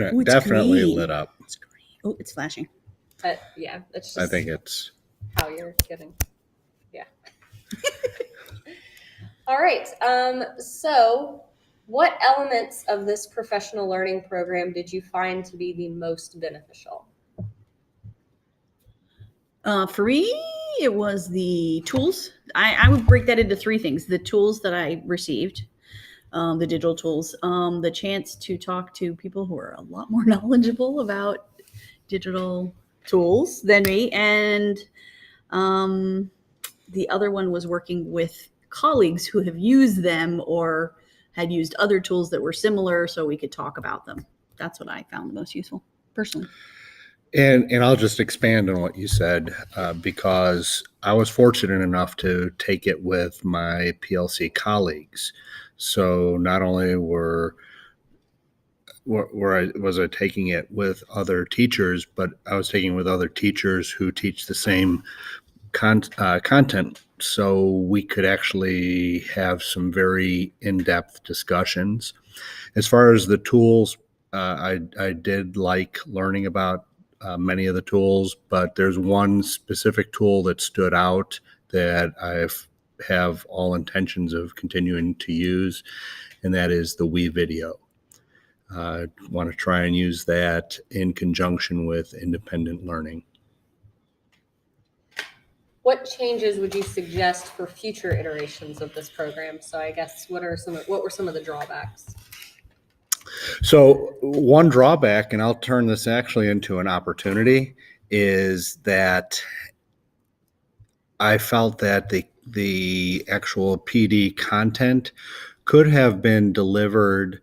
Ooh, it's definitely green. lit up. It's green. Oh, it's flashing. Yeah, it's just I think it's how you're getting. Yeah. All right. So what elements of this professional learning program did you find to be the most beneficial? For me, it was the tools. I would break that into three things: the tools that I received, the digital tools, the chance to talk to people who are a lot more knowledgeable about digital tools than me, and the other one was working with colleagues who have used them or had used other tools that were similar, so we could talk about them. That's what I found the most useful, personally. and I'll just expand on what you said because I was fortunate enough to take it with my PLC colleagues. So not only was I taking it with other teachers, but I was taking it with other teachers who teach the same content. So we could actually have some very in-depth discussions. As far as the tools, I did like learning about many of the tools, but there's one specific tool that stood out that I have all intentions of continuing to use, and that is the WeVideo. I want to try and use that in conjunction with independent learning. What changes would you suggest for future iterations of this program? So I guess what were some of the drawbacks? So one drawback, and I'll turn this actually into an opportunity, is that I felt that the actual PD content could have been delivered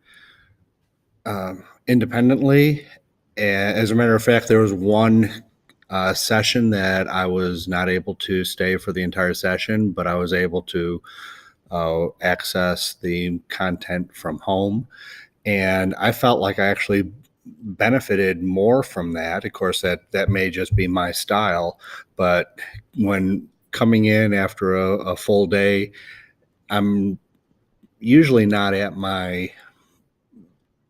independently. As a matter of fact, there was one session that I was not able to stay for the entire session, but I was able to access the content from home. And I felt like I actually benefited more from that. Of course, that may just be my style, but when coming in after a full day, I'm usually not at my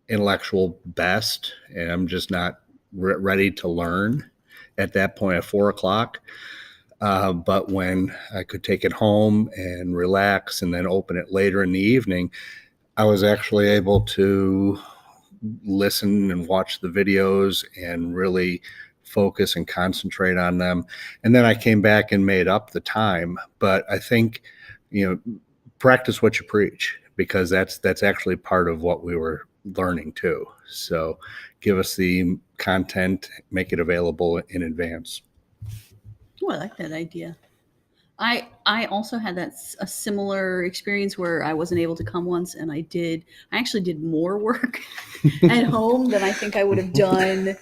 intellectual best, and I'm just not ready to learn at that point at 4 o'clock. But when I could take it home and relax and then open it later in the evening, I was actually able to listen and watch the videos and really focus and concentrate on them. And then I came back and made up the time. But I think, practice what you preach, because that's actually part of what we were learning too. So give us the content, make it available in advance. Oh, I like that idea. I also had a similar experience where I wasn't able to come once, and I actually did more work at home than I think I would have done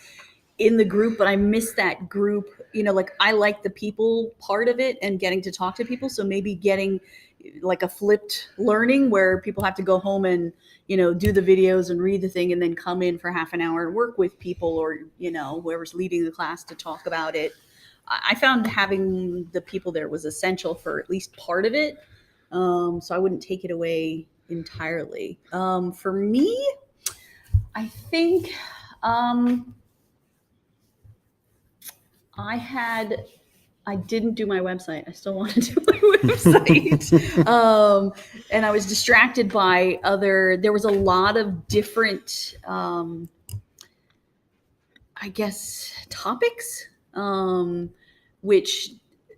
in the group, but I missed that group. Like I like the people part of it and getting to talk to people. So maybe getting like a flipped learning where people have to go home and, do the videos and read the thing and then come in for half an hour and work with people or, whoever's leading the class to talk about it. I found having the people there was essential for at least part of it. So I wouldn't take it away entirely. For me, I think I didn't do my website. I still want to do my website. And I was distracted by there was a lot of different, topics, which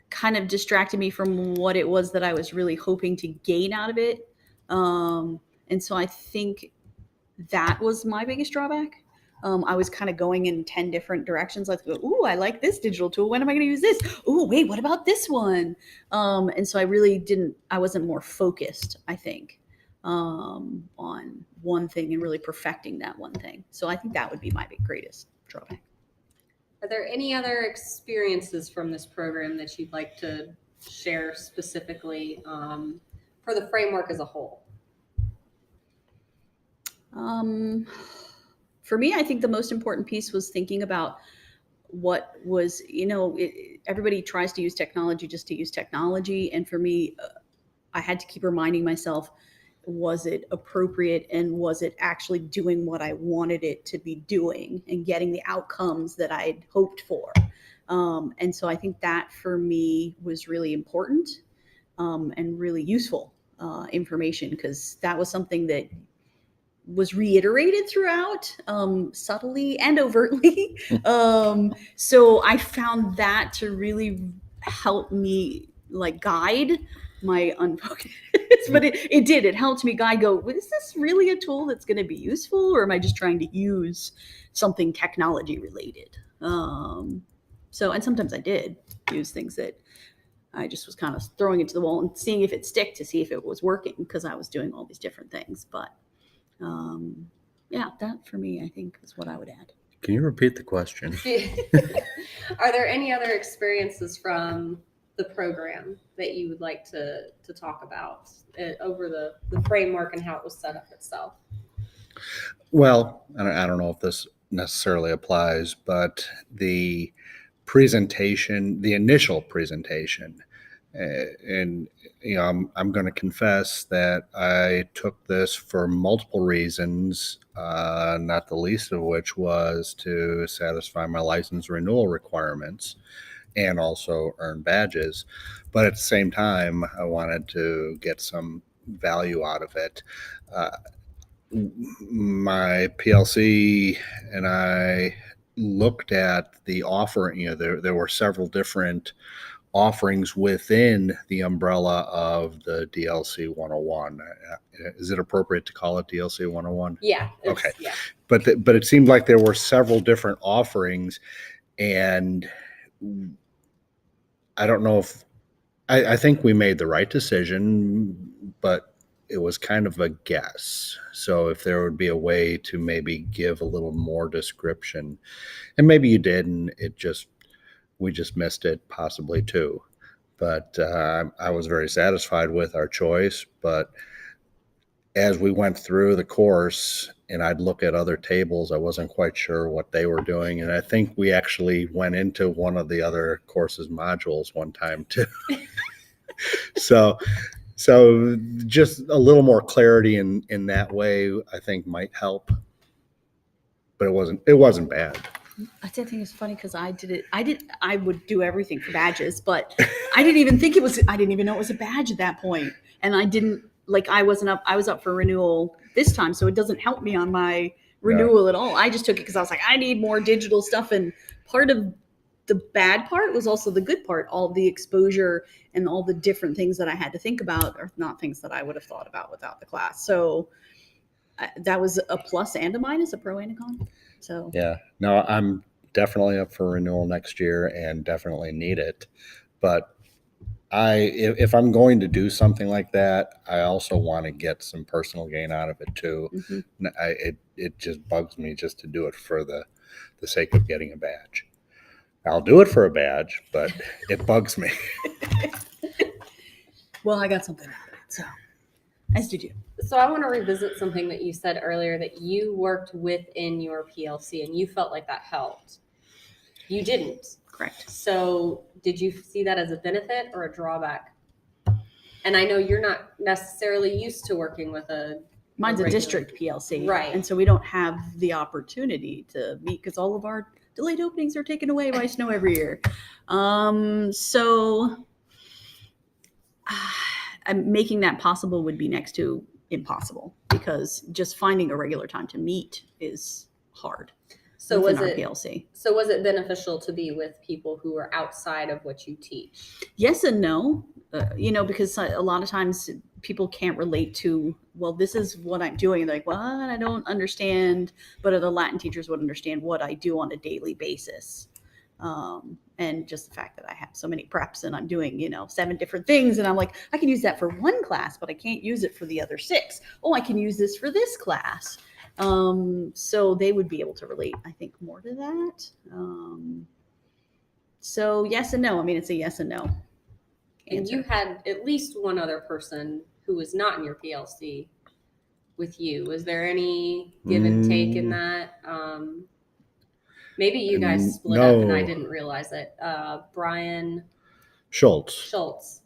kind of distracted me from what it was that I was really hoping to gain out of it. And so I think that was my biggest drawback. I was kind of going in 10 different directions. Like, ooh, I like this digital tool. When am I going to use this? Ooh, wait, what about this one? And so I wasn't more focused, I think, on one thing and really perfecting that one thing. So I think that would be my greatest drawback. Are there any other experiences from this program that you'd like to share specifically for the framework as a whole? For me, I think the most important piece was thinking about what was, everybody tries to use technology just to use technology. And for me, I had to keep reminding myself, was it appropriate and was it actually doing what I wanted it to be doing and getting the outcomes that I'd hoped for. And so I think that for me was really important and really useful information, because that was something that was reiterated throughout, subtly and overtly. So I found that to really help me like guide my unfocused. But it did. It helped me guide. Go, well, is this really a tool that's going to be useful, or am I just trying to use something technology related? So, and sometimes I did use things that I just was kind of throwing it to the wall and seeing if it stick, to see if it was working, because I was doing all these different things. But yeah, that for me, I think, is what I would add. Can you repeat the question? Are there any other experiences from the program that you would like to talk about over the framework and how it was set up itself? Well, I don't know if this necessarily applies, but the presentation, the initial presentation, and you know, I'm going to confess that I took this for multiple reasons, not the least of which was to satisfy my license renewal requirements and also earn badges. But at the same time, I wanted to get some value out of it. My PLC and I looked at the offering. You know, there were several different offerings within the umbrella of the DLC 101. Is it appropriate to call it DLC 101? Yeah. Okay. Yeah. But it seemed like there were several different offerings, and I don't know if I think we made the right decision, but it was kind of a guess. So if there would be a way to maybe give a little more description, and maybe you did, and we just missed it possibly too. But I was very satisfied with our choice. But as we went through the course and I'd look at other tables, I wasn't quite sure what they were doing. And I think we actually went into one of the other courses modules one time too. So just a little more clarity in that way, I think, might help. But it wasn't bad. I think it's funny because I would do everything for badges, but I didn't even know it was a badge at that point. And I was up for renewal this time, so it doesn't help me on my renewal at all. I just took it because I was like, I need more digital stuff. And part of the bad part was also the good part, all the exposure and all the different things that I had to think about are not things that I would have thought about without the class. So that was a plus and a minus, a pro and a con. So yeah, no, I'm definitely up for renewal next year and definitely need it. But if I'm going to do something like that, I also want to get some personal gain out of it too. Mm-hmm. It just bugs me just to do it for the sake of getting a badge. I'll do it for a badge, but it bugs me. Well, I got something out of it, so as did you. So I want to revisit something that you said earlier, that you worked within your PLC and you felt like that helped. You didn't. Correct. So did you see that as a benefit or a drawback? And I know you're not necessarily used to working with mine's a district PLC. Right. And so we don't have the opportunity to meet because all of our delayed openings are taken away by snow every year. So making that possible would be next to impossible, because just finding a regular time to meet is hard. So was it beneficial to be with people who are outside of what you teach? Yes and no. Because a lot of times people can't relate to, well, this is what I'm doing. And they're like, well, I don't understand, but other Latin teachers would understand what I do on a daily basis. And just the fact that I have so many preps and I'm doing, 7 different things. And I'm like, I can use that for one class, but I can't use it for the other 6. Oh, I can use this for this class. So they would be able to relate, I think, more to that. So yes and no. I mean, it's a yes and no answer. And you had at least one other person who was not in your PLC with you. Was there any give and take in that? Maybe you guys split up and I didn't realize it. Brian Schultz. Schultz.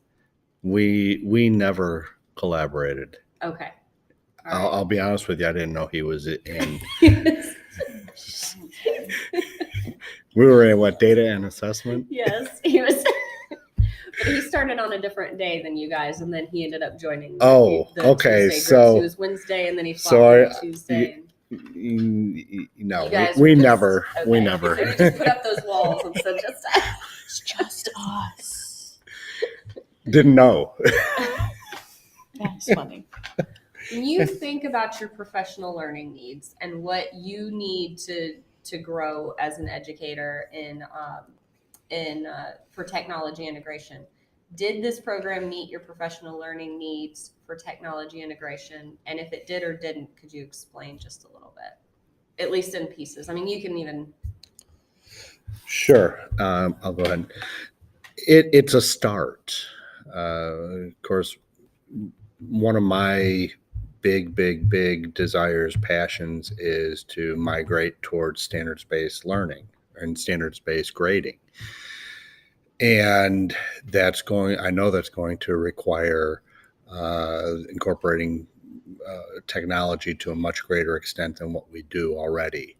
We never collaborated. Okay. All I'll be honest with you. I didn't know he was in. right. We were in what, data and assessment? Yes, he was. But he started on a different day than you guys, and then he ended up joining Oh, the okay, Tuesday group. so- He was Wednesday, and then he so swapped I- on Tuesday. And No, you guys we were just- never, we okay. never. So you just put up those walls and said, just us. It's just us. Didn't know. That's funny. When you think about your professional learning needs and what you need to grow as an educator for technology integration, did this program meet your professional learning needs for technology integration? And if it did or didn't, could you explain just a little bit, at least in pieces? I mean, you can even. Sure. I'll go ahead. It's a start. Of course, one of my big desires, passions is to migrate towards standards-based learning and standards-based grading. And I know that's going to require incorporating technology to a much greater extent than what we do already.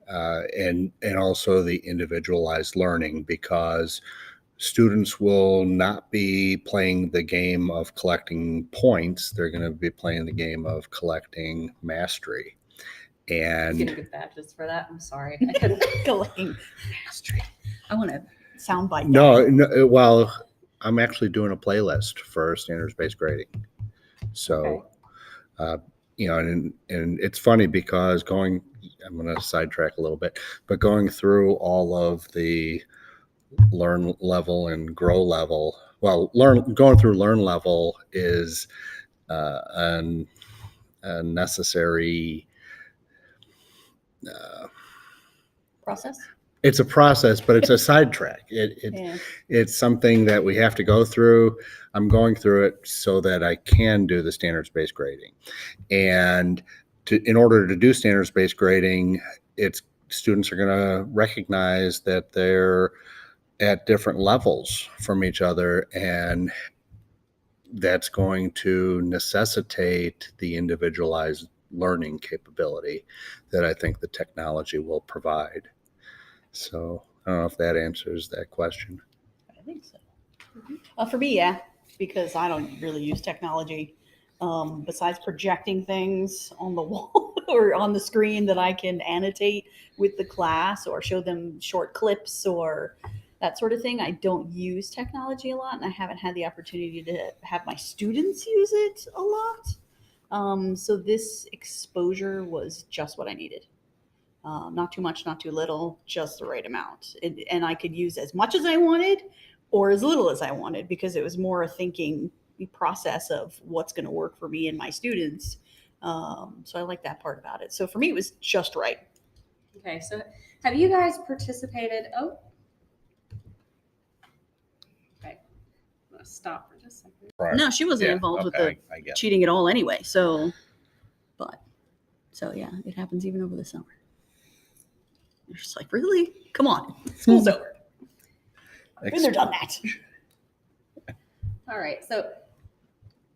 And also the individualized learning, because students will not be playing the game of collecting points. They're going to be playing the game of collecting mastery. You And can get badges for that. I'm sorry. I couldn't. Collecting mastery. I want to soundbite. no, well, I'm actually doing a playlist for standards-based grading. So, and it's funny because I'm going to sidetrack a little bit, but going through all of the learn level and grow level. Well, going through learn level is a necessary. Process. It's a process, but it's a sidetrack. It's something that we have to go through. I'm going through it so that I can do the standards-based grading, and in order to do standards-based grading, students are going to recognize that they're at different levels from each other, and that's going to necessitate the individualized learning capability that I think the technology will provide. So I don't know if that answers that question. I think so. For me, yeah, because I don't really use technology besides projecting things on the wall or on the screen that I can annotate with the class or show them short clips or that sort of thing. I don't use technology a lot, and I haven't had the opportunity to have my students use it a lot. So this exposure was just what I needed. Not too much, not too little, just the right amount. And I could use as much as I wanted or as little as I wanted, because it was more a thinking process of what's going to work for me and my students. So I like that part about it. So for me, it was just right. Okay, so have you guys participated? Oh, okay. I'm gonna stop for just a second. Right. No, she wasn't Yeah, involved with okay, the I get it. cheating at all anyway. So yeah, it happens even over the summer. You're just like, really? Come on, school's over. Been there, done that. All right. So,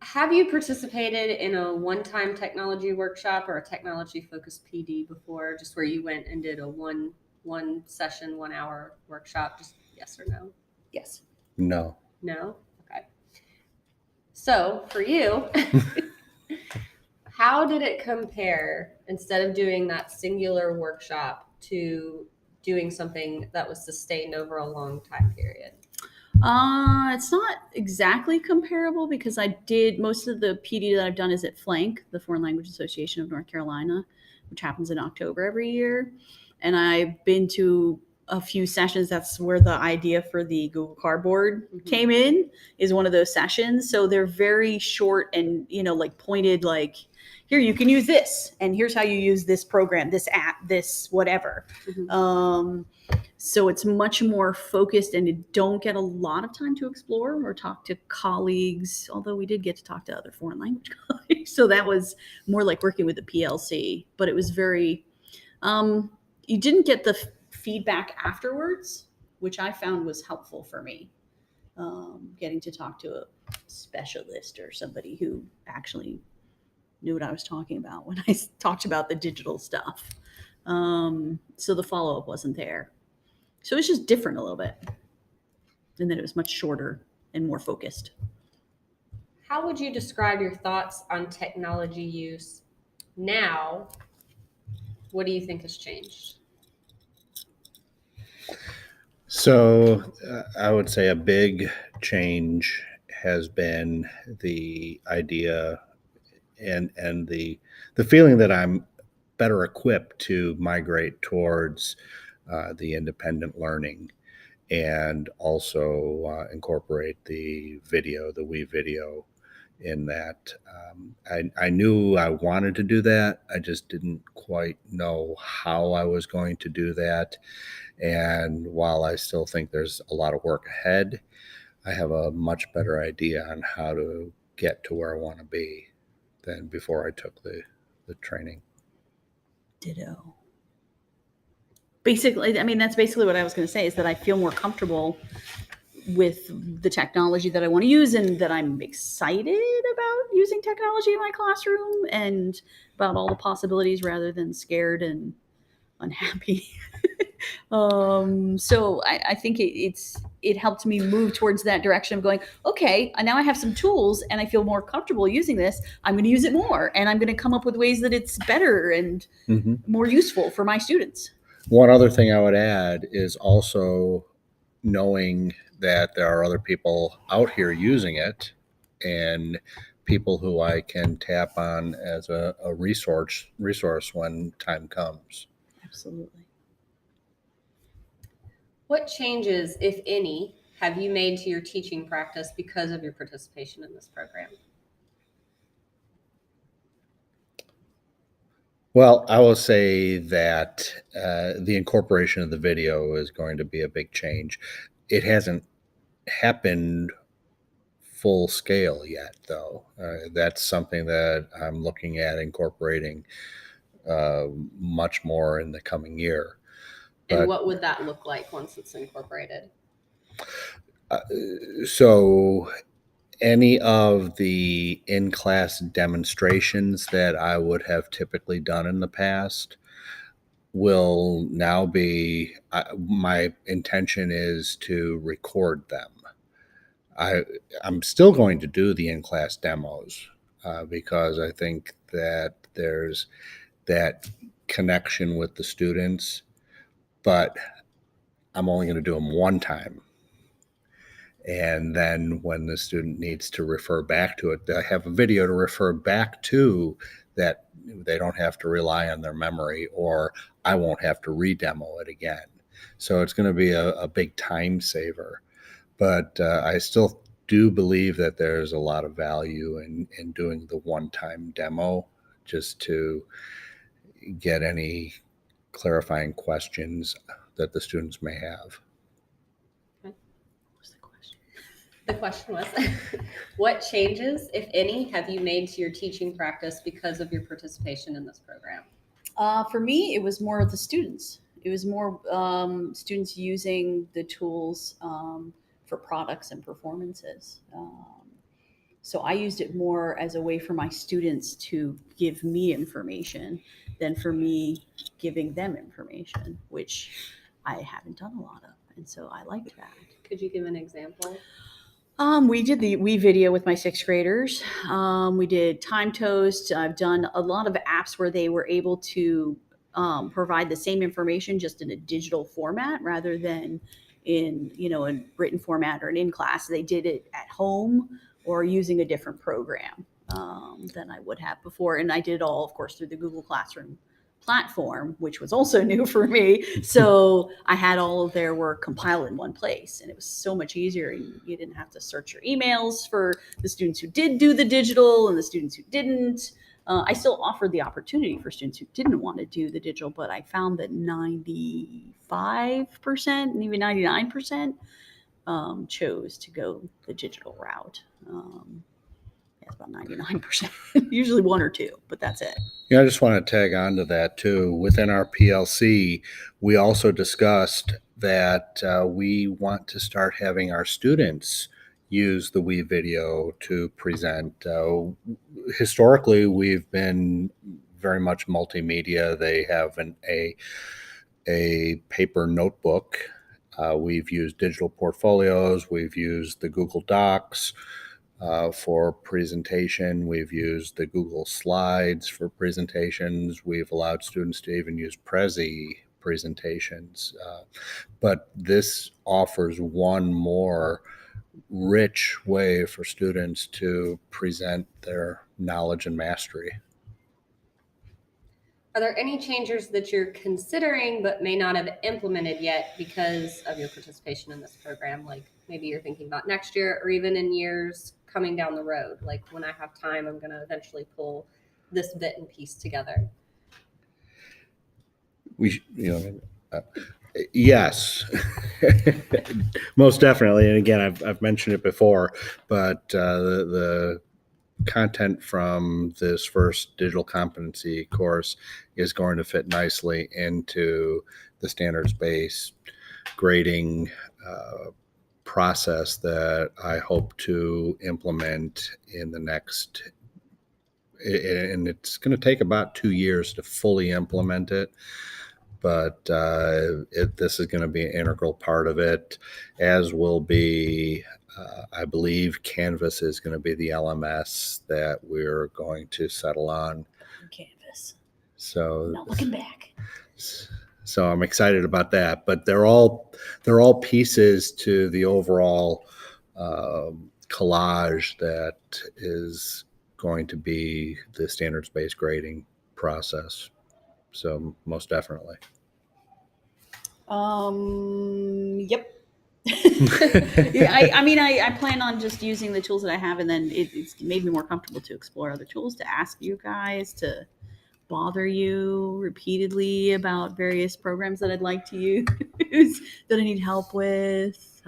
have you participated in a one-time technology workshop or a technology-focused PD before, just where you went and did a one session, 1 hour workshop? Just yes or no? Yes. No. No? Okay. So, for you, how did it compare, instead of doing that singular workshop, to doing something that was sustained over a long time period? It's not exactly comparable because I did most of the PD that I've done is at Flank, the Foreign Language Association of North Carolina, which happens in October every year. And I've been to a few sessions. That's where the idea for the Google Cardboard came in, is one of those sessions. So they're very short and, like pointed, like, here, you can use this, and here's how you use this program, this app, this whatever. So it's much more focused, and you don't get a lot of time to explore or talk to colleagues, although we did get to talk to other foreign language colleagues. So that was more like working with the PLC, but it was very, you didn't get the feedback afterwards, which I found was helpful for me. Getting to talk to a specialist or somebody who actually knew what I was talking about when I talked about the digital stuff. So the follow-up wasn't there. So it's just different a little bit. And then it was much shorter and more focused. How would you describe your thoughts on technology use now? What do you think has changed? So I would say a big change has been the idea and the feeling that I'm better equipped to migrate towards the independent learning and also incorporate the video, the We video in that. I knew I wanted to do that. I just didn't quite know how I was going to do that. And while I still think there's a lot of work ahead, I have a much better idea on how to get to where I want to be than before I took the training. Ditto. Basically, I mean, that's basically what I was going to say, is that I feel more comfortable with the technology that I want to use, and that I'm excited about using technology in my classroom and about all the possibilities rather than scared and unhappy. So I think it helped me move towards that direction of going, okay, now I have some tools and I feel more comfortable using this. I'm going to use it more, and I'm going to come up with ways that it's better and more useful for my students. One other thing I would add is also knowing that there are other people out here using it and people who I can tap on as a resource when time comes. Absolutely. What changes, if any, have you made to your teaching practice because of your participation in this program? Well, I will say that the incorporation of the video is going to be a big change. It hasn't happened full scale yet, though. That's something that I'm looking at incorporating much more in the coming year. And what would that look like once it's incorporated? So any of the in-class demonstrations that I would have typically done in the past will now be, my intention is to record them. I'm still going to do the in-class demos because I think that there's that connection with the students, but I'm only going to do them one time. And then when the student needs to refer back to it, they have a video to refer back to, that they don't have to rely on their memory, or I won't have to re-demo it again. So it's going to be a big time saver. But I still do believe that there's a lot of value in doing the one-time demo, just to get any clarifying questions that the students may have. The question was, what changes, if any, have you made to your teaching practice because of your participation in this program? For me, it was more of the students. It was more students using the tools for products and performances. So I used it more as a way for my students to give me information than for me giving them information, which I haven't done a lot of. And so I liked that. Could you give an example? We did the We video with my sixth graders. We did Time Toast. I've done a lot of apps where they were able to provide the same information just in a digital format rather than in a written format or an in class. They did it at home or using a different program than I would have before. And I did it all, of course, through the Google Classroom platform, which was also new for me. So I had all of their work compiled in one place, and it was so much easier. You didn't have to search your emails for the students who did do the digital and the students who didn't. I still offered the opportunity for students who didn't want to do the digital, but I found that 95% and even 99% chose to go the digital route. It's about 99%, usually one or two, but that's it. Yeah, I just want to tag on to that too. Within our PLC, we also discussed that we want to start having our students use the We video to present. Historically, we've been very much multimedia. They have a paper notebook. We've used digital portfolios. We've used the Google Docs for presentation. We've used the Google Slides for presentations. We've allowed students to even use Prezi presentations. But this offers one more rich way for students to present their knowledge and mastery. Are there any changes that you're considering but may not have implemented yet because of your participation in this program? Like maybe you're thinking about next year or even in years coming down the road. Like when I have time, I'm going to eventually pull this bit and piece together. Yes, most definitely. And again, I've mentioned it before, but the content from this first digital competency course is going to fit nicely into the standards-based grading process that I hope to implement in the next, and it's going to take about 2 years to fully implement it. But this is going to be an integral part of it, as will be, I believe, Canvas is going to be the LMS that we're going to settle on. Canvas. So Not looking back. So I'm excited about that. But they're all pieces to the overall collage that is going to be the standards-based grading process. So most definitely. Yep. Yeah, I plan on just using the tools that I have, and then it's made me more comfortable to explore other tools, to ask you guys, to bother you repeatedly about various programs that I'd like to use that I need help with.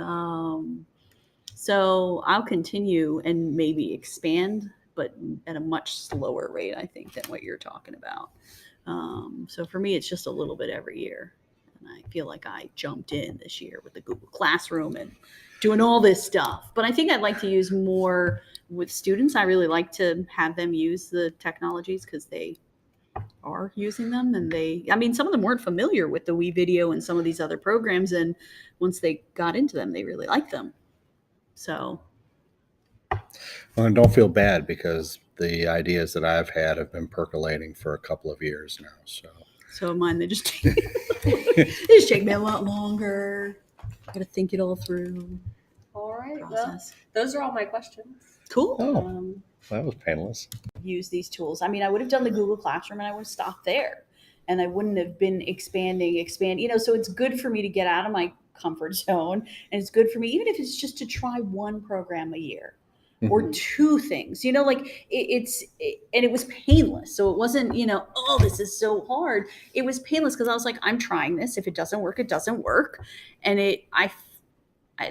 So I'll continue and maybe expand, but at a much slower rate, I think, than what you're talking about. So for me, it's just a little bit every year. And I feel like I jumped in this year with the Google Classroom and doing all this stuff. But I think I'd like to use more with students. I really like to have them use the technologies because they are using them, and some of them weren't familiar with the We Video and some of these other programs, and once they got into them, they really liked them. So Well, and don't feel bad, because the ideas that I've had have been percolating for a couple of years now. So mine, they just take me a lot longer. I got to think it all through. All right. Process. Well, those are all my questions. Cool. Oh, that was painless. Use these tools. I mean, I would have done the Google Classroom and I would have stopped there, and I wouldn't have been expand. So it's good for me to get out of my comfort zone, and it's good for me, even if it's just to try one program a year. Or two things, and it was painless. So it wasn't, oh, this is so hard. It was painless because I was like, I'm trying this. If it doesn't work, it doesn't work. And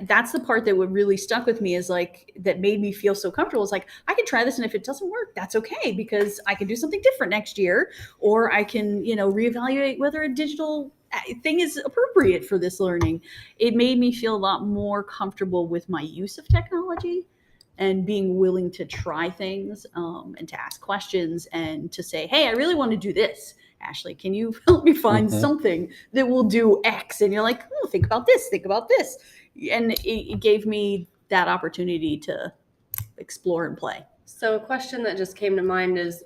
that's the part that would really stuck with me, is like, that made me feel so comfortable. It's like, I can try this, and if it doesn't work, that's okay, because I can do something different next year, or I can, reevaluate whether a digital thing is appropriate for this learning. It made me feel a lot more comfortable with my use of technology, and being willing to try things, and to ask questions, and to say, hey, I really want to do this. Ashley, can you help me find something that will do X? And you're like, oh, think about this. And it gave me that opportunity to explore and play. So a question that just came to mind is,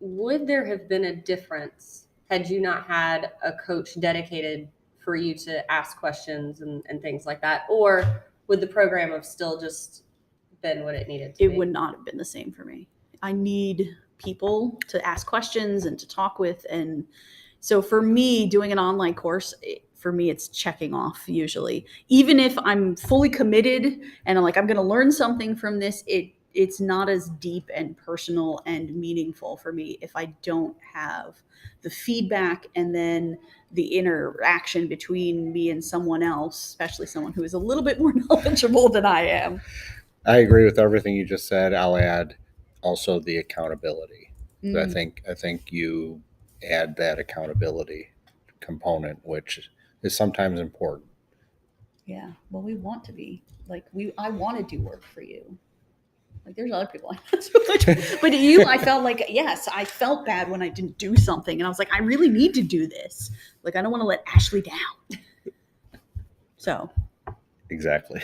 would there have been a difference had you not had a coach dedicated for you to ask questions and things like that? Or would the program have still just been what it needed to be? It would not have been the same for me. I need people to ask questions and to talk with. And so for me, doing an online course, for me, it's checking off usually. Even if I'm fully committed and I'm like, I'm going to learn something from this, it's not as deep and personal and meaningful for me if I don't have the feedback and then the interaction between me and someone else, especially someone who is a little bit more knowledgeable than I am. I agree with everything you just said. I'll add also the accountability. I think you add that accountability component, which is sometimes important. Yeah. Well, we want to be like I want to do work for you. Like there's other people I not so much, but you, I felt like yes, I felt bad when I didn't do something, and I was like, I really need to do this. Like I don't want to let Ashley down. So Exactly.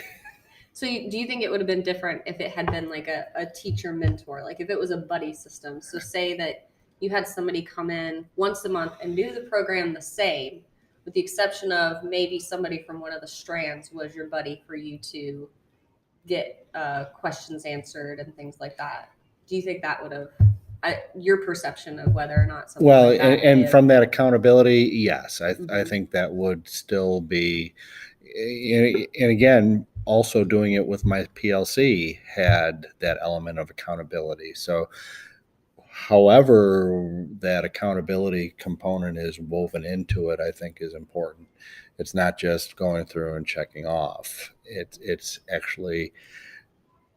So do you think it would have been different if it had been like a teacher mentor, like if it was a buddy system? So say that you had somebody come in once a month and do the program the same, with the exception of maybe somebody from one of the strands was your buddy for you to get questions answered and things like that. Do you think that would have your perception of whether or not something Well, like that and from that accountability, yes, I Mhm. think that would still be, and again, also doing it with my PLC had that element of accountability. So, however, that accountability component is woven into it, I think is important. It's not just going through and checking off. It's actually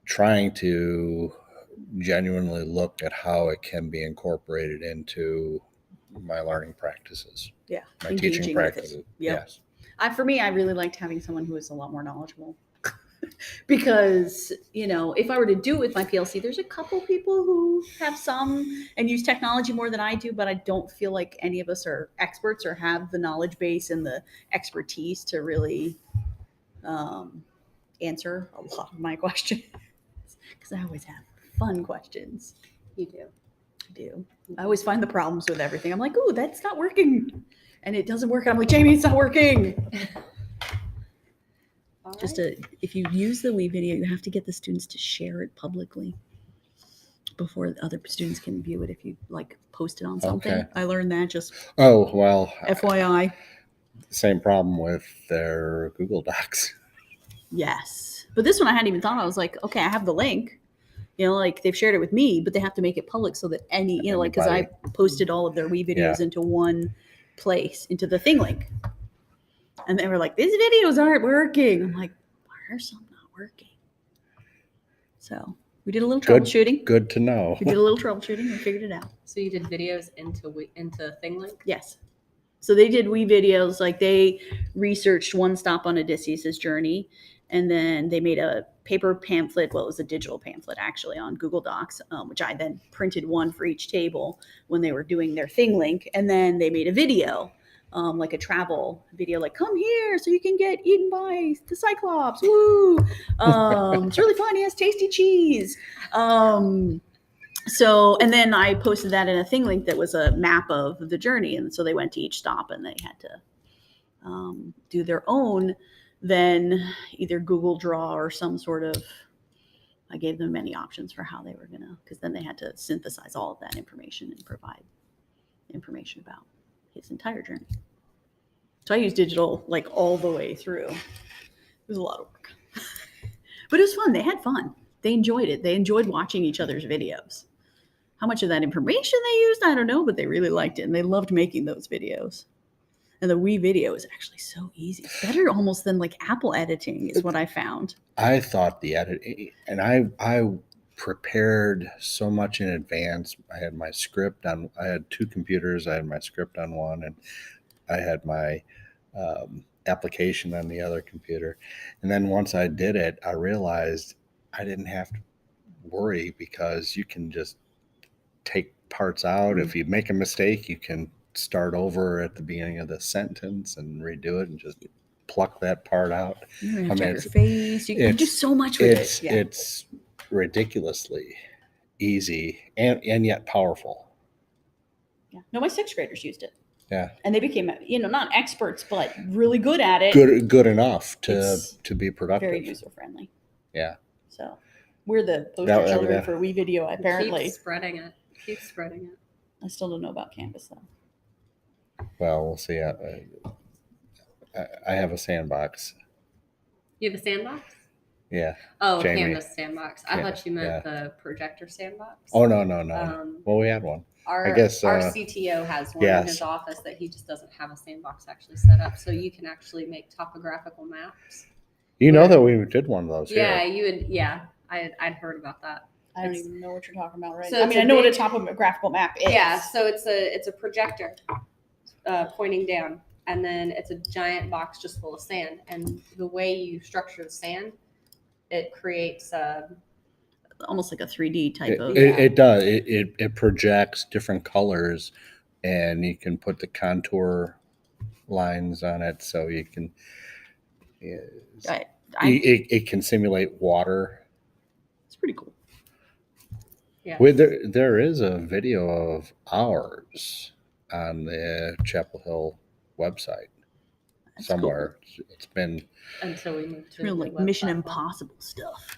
trying to genuinely look at how it can be incorporated into my learning practices, yeah, my engaging teaching with practices. it. Yep. Yes. For me, I really liked having someone who was a lot more knowledgeable. Because if I were to do it with my PLC, there's a couple people who have some and use technology more than I do, but I don't feel like any of us are experts or have the knowledge base and the expertise to really answer a lot of my questions. Because I always have fun questions. You do. I do. I always find the problems with everything. I'm like, "Ooh, that's not working," and it doesn't work. And I'm like, "Jamie, it's not working." If you use the Wii video, you have to get the students to share it publicly before other students can view it. If you post it on something, Okay. I learned that just Oh, well, FYI. same problem with their Google Docs. Yes, but this one I hadn't even thought. I was like, okay, I have the link. They've shared it with me, but they have to make it public so that because I posted all of their Wii videos into one place, into the thing link. And they were like, these videos aren't working. I'm like, why are some not working? So we did a little troubleshooting. Good to know. We did a little troubleshooting and figured it out. So you did videos into ThingLink? Yes. So they did Wii videos. Like they researched One Stop on Odysseus' journey, and then they made a paper pamphlet. Well, it was a digital pamphlet actually on Google Docs, which I then printed one for each table when they were doing their thing link. And then they made a video, like a travel video, like come here so you can get eaten by the Cyclops. Woo! It's really fun. He has tasty cheese. So, and then I posted that in a thing link that was a map of the journey. And so they went to each stop and they had to do their own, then either Google Draw or some sort of, I gave them many options for how they were going to, because then they had to synthesize all of that information and provide information about his entire journey. So I used digital all the way through. It was a lot of work, but it was fun. They had fun. They enjoyed it. They enjoyed watching each other's videos. How much of that information they used, I don't know, but they really liked it, and they loved making those videos. And the Wii video is actually so easy. It's better almost than Apple editing is what I found. I thought the edit, and I prepared so much in advance. I had my script on, I had two computers. I had my script on one, and I had my application on the other computer. And then once I did it, I realized I didn't have to worry because you can just take parts out. Mm-hmm. If you make a mistake, you can start over at the beginning of the sentence and redo it and just pluck that part out. You don't have to check your face. You can do so much with it. Yeah. It's ridiculously easy and yet powerful. Yeah. No, my sixth graders used it. Yeah. And they became, not experts, but really good at it. Good enough to be productive. Very user friendly. Yeah. So we're the poster children for Wii video, apparently. Keep spreading it. I still don't know about Canvas, though. Well, we'll see. I have a sandbox. You have a sandbox? Yeah. Oh, Jamie. Canvas sandbox. I thought you meant the projector sandbox. Oh, no. Well, we had one. I guess our CTO has one in his office that he just doesn't have a sandbox actually set up, so you can actually make topographical maps. You know that we did one of those. Yeah, here. I'd heard about that. I don't even know what you're talking about, right? So I know what a topographical map is. Yeah, so it's a projector pointing down and then it's a giant box just full of sand. And the way you structure the sand, it creates a Almost like a 3D type of. It does. It projects different colors, and you can put the contour lines on it, so you can. It can simulate water. It's pretty cool. yeah. There is a video of ours on the Chapel Hill website. That's somewhere. cool. It's been Until we moved to Real the like web Mission platform. Impossible stuff.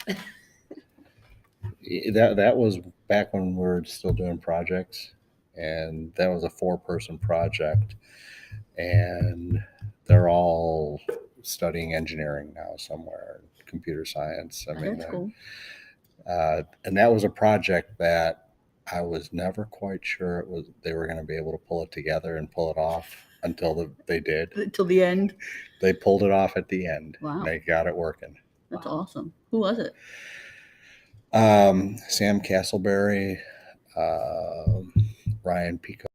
that was back when we were still doing projects, and that was a 4-person project, and they're all studying engineering now somewhere, computer science. I mean, That's cool. And that was a project that I was never quite sure they were going to be able to pull it together and pull it off until they did. Till the end. They pulled it off at the end. Wow. They got it working. That's awesome. Who was it? Sam Castleberry, Ryan Pico.